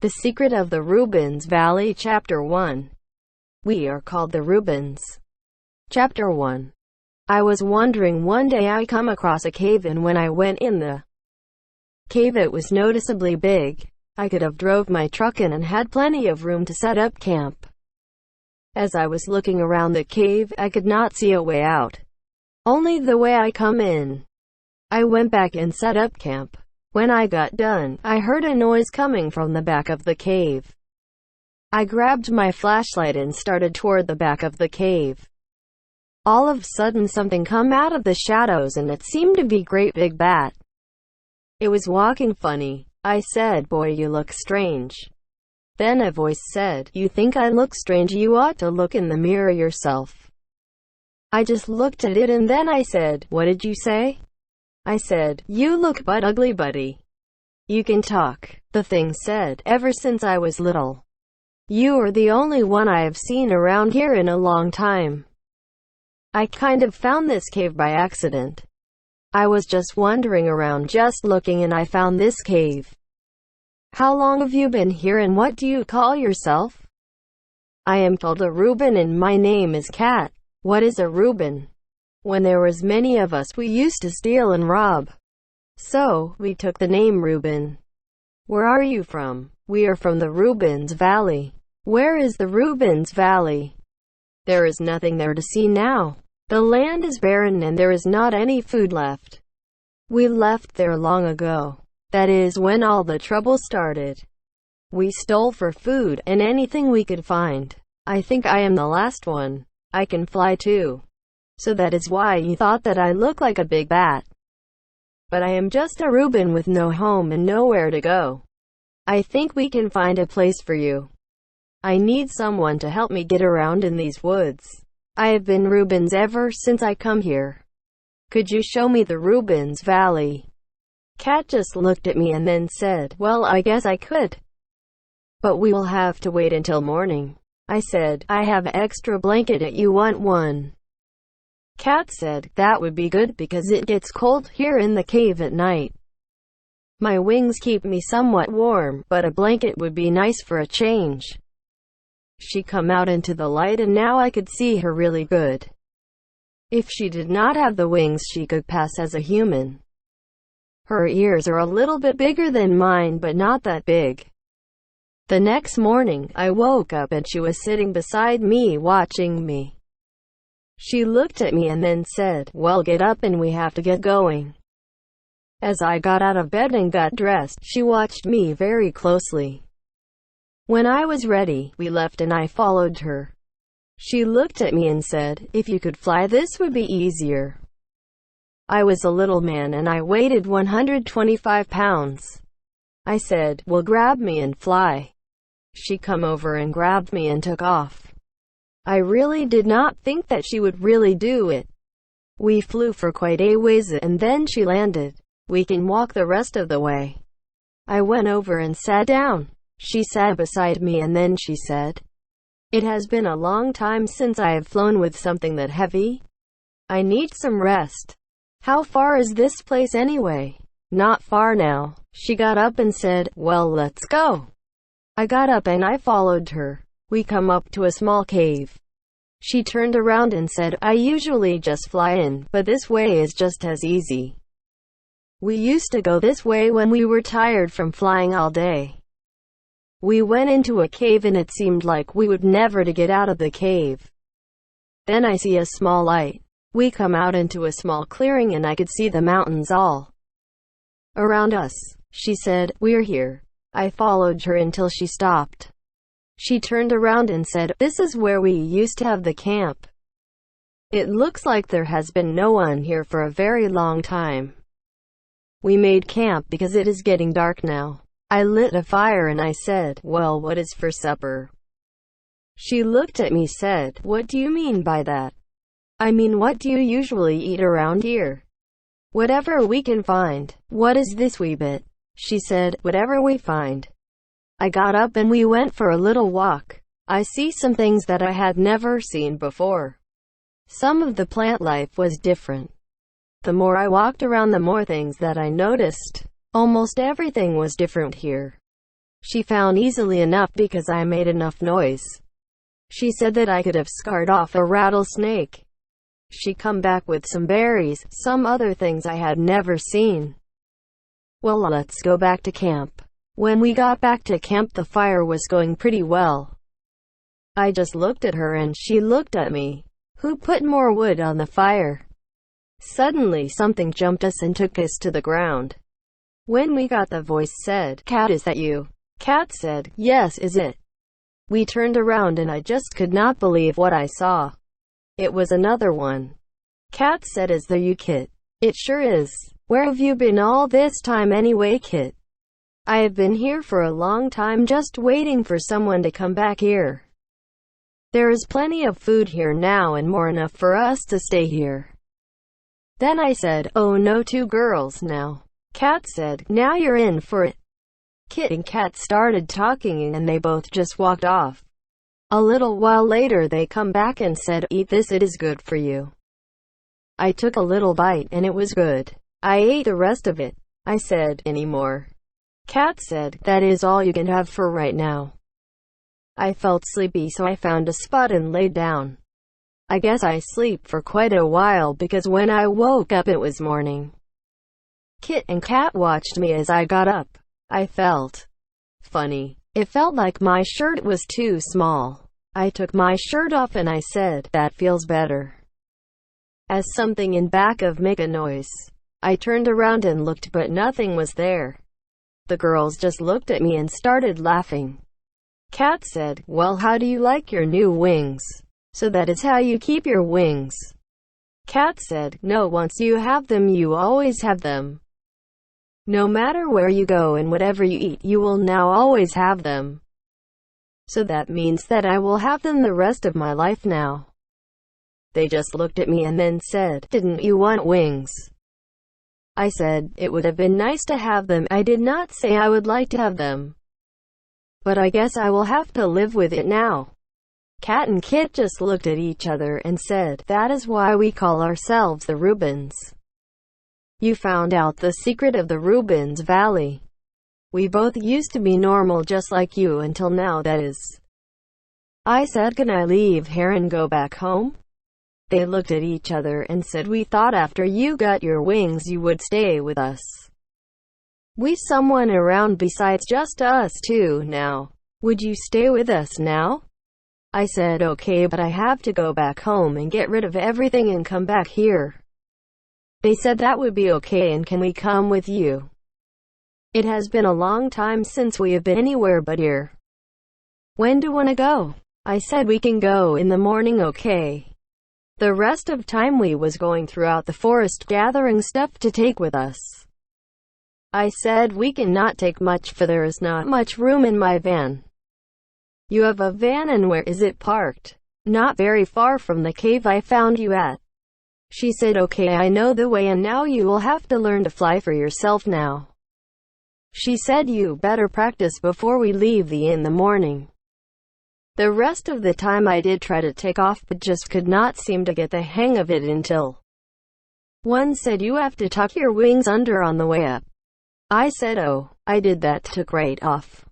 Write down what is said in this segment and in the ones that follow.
The Secret of the Rubins Valley Chapter 1. We are called the Rubins. Chapter 1. I was wandering one day. I come across a cave, and when I went in the cave it was noticeably big. I could have drove my truck in and had plenty of room to set up camp. As I was looking around the cave, I could not see a way out. Only the way I come in. I went back and set up camp. When I got done, I heard a noise coming from the back of the cave. I grabbed my flashlight and started toward the back of the cave. All of a sudden something come out of the shadows, and it seemed to be a great big bat. It was walking funny. I said, "Boy, you look strange." Then a voice said, "You think I look strange? You ought to look in the mirror yourself." I just looked at it, and then I said, "What did you say?" I said, "You look but ugly, buddy. You can talk." The thing said, "Ever since I was little, you are the only one I have seen around here in a long time. I kind of found this cave by accident. I was just wandering around, just looking, and I found this cave. How long have you been here, and what do you call yourself?" "I am called a Rubin, and my name is Cat." "What is a Rubin?" "When there was many of us, we used to steal and rob. So, we took the name Rubin." "Where are you from?" "We are from the Rubins Valley." "Where is the Rubins Valley?" "There is nothing there to see now. The land is barren and there is not any food left. We left there long ago. That is when all the trouble started. We stole for food and anything we could find. I think I am the last one. I can fly too. So that is why you thought that I look like a big bat. But I am just a Rubin with no home and nowhere to go. I think we can find a place for you. I need someone to help me get around in these woods. I have been Rubins ever since I come here. Could you show me the Rubins Valley?" Cat just looked at me and then said, "Well, I guess I could. But we will have to wait until morning." I said, "I have an extra blanket if you want one." Cat said, "That would be good because it gets cold here in the cave at night. My wings keep me somewhat warm, but a blanket would be nice for a change." She come out into the light, and now I could see her really good. If she did not have the wings, she could pass as a human. Her ears are a little bit bigger than mine, but not that big. The next morning, I woke up and she was sitting beside me watching me. She looked at me and then said, "Well, get up and we have to get going." As I got out of bed and got dressed, she watched me very closely. When I was ready, we left and I followed her. She looked at me and said, "If you could fly, this would be easier." I was a little man and I weighed 125 pounds. I said, "Well, grab me and fly." She come over and grabbed me and took off. I really did not think that she would really do it. We flew for quite a ways and then she landed. "We can walk the rest of the way." I went over and sat down. She sat beside me and then she said, "It has been a long time since I have flown with something that heavy. I need some rest. How far is this place anyway?" "Not far now." She got up and said, "Well, let's go." I got up and I followed her. We come up to a small cave. She turned around and said, "I usually just fly in, but this way is just as easy. We used to go this way when we were tired from flying all day." We went into a cave and it seemed like we would never to get out of the cave. Then I see a small light. We come out into a small clearing and I could see the mountains all around us. She said, "We're here." I followed her until she stopped. She turned around and said, "This is where we used to have the camp. It looks like there has been no one here for a very long time. We made camp because it is getting dark now." I lit a fire and I said, "Well, what is for supper?" She looked at me said, "What do you mean by that?" "I mean, what do you usually eat around here?" "Whatever we can find." "What is this wee bit?" She said, "Whatever we find." I got up and we went for a little walk. I see some things that I had never seen before. Some of the plant life was different. The more I walked around, the more things that I noticed. Almost everything was different here. She found easily enough because I made enough noise. She said that I could have scared off a rattlesnake. She come back with some berries, some other things I had never seen. Well, let's go back to camp. When we got back to camp, the fire was going pretty well. I just looked at her and she looked at me. Who put more wood on the fire? Suddenly something jumped us and took us to the ground. When we got, the voice said, "Cat, is that you?" Cat said, "Yes, is it?" We turned around and I just could not believe what I saw. It was another one. Cat said, "Is there you, Kit?" "It sure is. Where have you been all this time anyway, Kit?" "I have been here for a long time, just waiting for someone to come back here. There is plenty of food here now and more enough for us to stay here." Then I said, "Oh no, 2 girls now." Cat said, "Now you're in for it." Kit and Cat started talking and they both just walked off. A little while later they come back and said, "Eat this, it is good for you." I took a little bite and it was good. I ate the rest of it. I said, "Any more?" Cat said, "That is all you can have for right now." I felt sleepy, so I found a spot and laid down. I guess I slept for quite a while because when I woke up it was morning. Kit and Cat watched me as I got up. I felt funny. It felt like my shirt was too small. I took my shirt off and I said, "That feels better." As something in back of make a noise. I turned around and looked, but nothing was there. The girls just looked at me and started laughing. Cat said, "Well, how do you like your new wings?" "So that is how you keep your wings?" Cat said, "No, once you have them, you always have them. No matter where you go and whatever you eat, you will now always have them. So that means that I will have them the rest of my life now." They just looked at me and then said, "Didn't you want wings?" I said, "It would have been nice to have them. I did not say I would like to have them. But I guess I will have to live with it now." Cat and Kit just looked at each other and said, "That is why we call ourselves the Rubins. You found out the secret of the Rubins Valley. We both used to be normal just like you until now, that is." I said, "Can I leave here and go back home?" They looked at each other and said, "We thought after you got your wings you would stay with us. We someone around besides just us two now. Would you stay with us now?" I said, "Okay, but I have to go back home and get rid of everything and come back here." They said that would be okay, and can we come with you? It has been a long time since we have been anywhere but here. When do you want to go? I said, "We can go in the morning, okay?" The rest of time we was going throughout the forest gathering stuff to take with us. I said, "We cannot take much for there is not much room in my van." "You have a van, and where is it parked?" "Not very far from the cave I found you at." She said, "Okay, I know the way, and now you will have to learn to fly for yourself now." She said, "You better practice before we leave in the morning." The rest of the time I did try to take off, but just could not seem to get the hang of it until one said, "You have to tuck your wings under on the way up." I said, "Oh." I did that, took right off.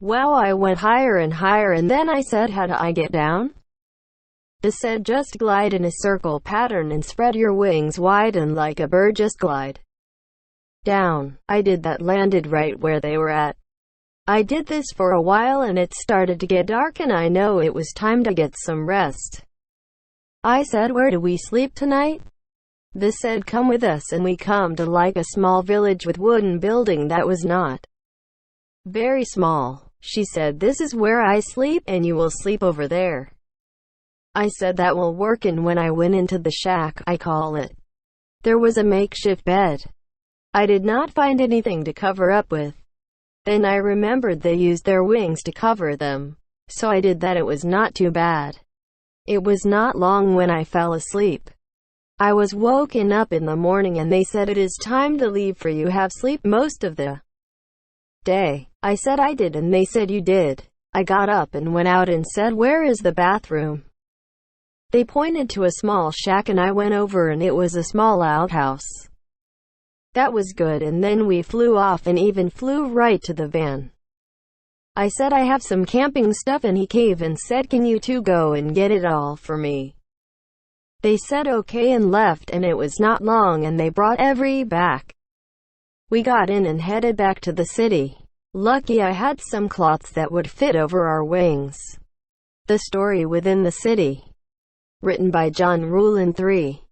Wow, I went higher and higher, and then I said, "How do I get down?" It said, "Just glide in a circle pattern and spread your wings wide and like a bird just glide down." I did that, landed right where they were at. I did this for a while and it started to get dark and I know it was time to get some rest. I said, "Where do we sleep tonight?" They said, "Come with us," and we come to like a small village with wooden building that was not very small. She said, "This is where I sleep and you will sleep over there." I said, "That will work," and when I went into the shack, I call it, there was a makeshift bed. I did not find anything to cover up with. Then I remembered they used their wings to cover them. So I did that. It was not too bad. It was not long when I fell asleep. I was woken up in the morning and they said, "It is time to leave for you have sleep most of the day." I said I did and they said, "You did." I got up and went out and said, "Where is the bathroom?" They pointed to a small shack and I went over and it was a small outhouse. That was good, and then we flew off and even flew right to the van. I said I have some camping stuff and he caved and said, can you two go and get it all for me? They said okay and left, and it was not long and they brought every back. We got in and headed back to the city. Lucky I had some cloths that would fit over our wings. The story within the city. Written by Ruland 3.